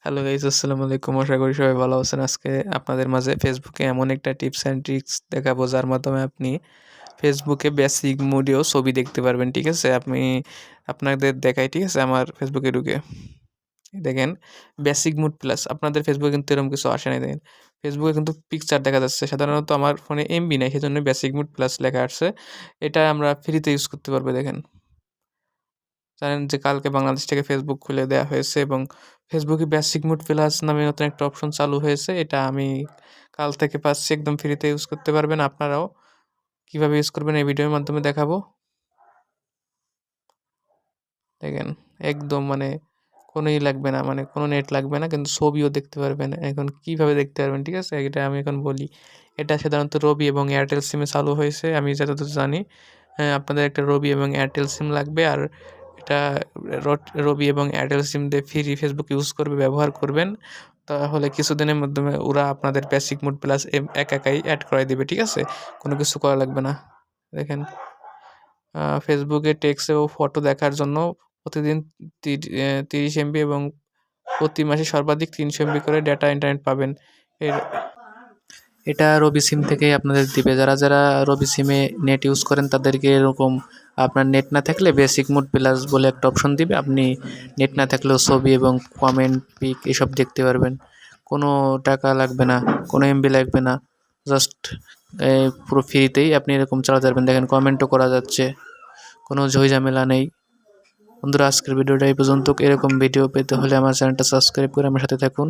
Hello guys, আসসালামু আলাইকুম। আশা করি সবাই ভালো আছেন। আজকে আপনাদের মাঝে ফেসবুকে এমন একটা টিপস অ্যান্ড ট্রিক্স দেখাবো যার মাধ্যমে আপনি ফেসবুকে বেসিক মোডেও ছবি দেখতে পারবেন। ঠিক আছে? আমি আপনাদের দেখাই, ঠিক আছে? আমার ফেসবুকে ঢুকে দেখেন বেসিক মোড প্লাস। আপনাদের ফেসবুকে কিন্তু এরকম কিছু আসে নাই দেখেন। ফেসবুকে কিন্তু পিকচার দেখা যাচ্ছে। সাধারণত আমার ফোনে এমবি নাই, সেজন্য বেসিক মোড প্লাস লেখা আসছে। এটা আমরা ফ্রিতে ইউজ করতে পারবো দেখেন। জানেন যে কালকে বাংলাদেশ থেকে ফেসবুক খুলে দেওয়া হয়েছে এবং ফেসবুকে বেসিক মোড প্লাস নামে নতুন একটা অপশন চালু হয়েছে। এটা আমি কাল থেকে পাচ্ছি, একদম ফ্রিতে ইউজ করতে পারবেন। আপনারাও কিভাবে ইউজ করবেন এই ভিডিওর মাধ্যমে দেখাবো। দেখেন একদম মানে কোনোই লাগবে না, মানে কোনো নেট লাগবে না, কিন্তু ছবিও দেখতে পারবেন। এখন কিভাবে দেখতে পারবেন, ঠিক আছে? এটা আমি এখন বলি। এটা সাধারণত রবি এবং এয়ারটেল সিমে চালু হয়েছে আমি যতদূর জানি। আপনাদের একটা রবি এবং এয়ারটেল সিম লাগবে, আর এটা রবি এবং এয়ারটেল সিম দিয়ে ফ্রি ফেসবুক ইউজ করবে, ব্যবহার করবেন। তাহলে কিছুদিনের মাধ্যমে ওরা আপনাদের বেসিক মোড প্লাস একাই অ্যাড করাই দিবে, ঠিক আছে? কোনো কিছু করা লাগবে না। দেখেন ফেসবুকে টেক্সট ও ফটো দেখার জন্য প্রতিদিন 30 এমবি এবং প্রতি মাসে সর্বাধিক 300 এমবি করে ডেটা ইন্টারনেট পাবেন। এর এটা রবি সিম থেকেই আপনাদের দিবে। যারা রবি সিমে নেট ইউজ করেন তাদেরকে এরকম আপনার নেট না থাকলে বেসিক মোড প্লাস বলে একটা অপশন দিবে। আপনি নেট না থাকলেও ছবি এবং কমেন্ট, পিক এসব দেখতে পারবেন। কোনো টাকা লাগবে না, কোনো এমবি লাগবে না। জাস্ট পুরো ফ্রিতেই আপনি এরকম চালাতে পারবেন। দেখেন কমেন্টও করা যাচ্ছে, কোনো ঝই-ঝামেলা নেই। বন্ধুরা, আজকের ভিডিওটা এই পর্যন্ত। এরকম ভিডিও পেতে হলে আমার চ্যানেলটা সাবস্ক্রাইব করে আমার সাথে থাকুন।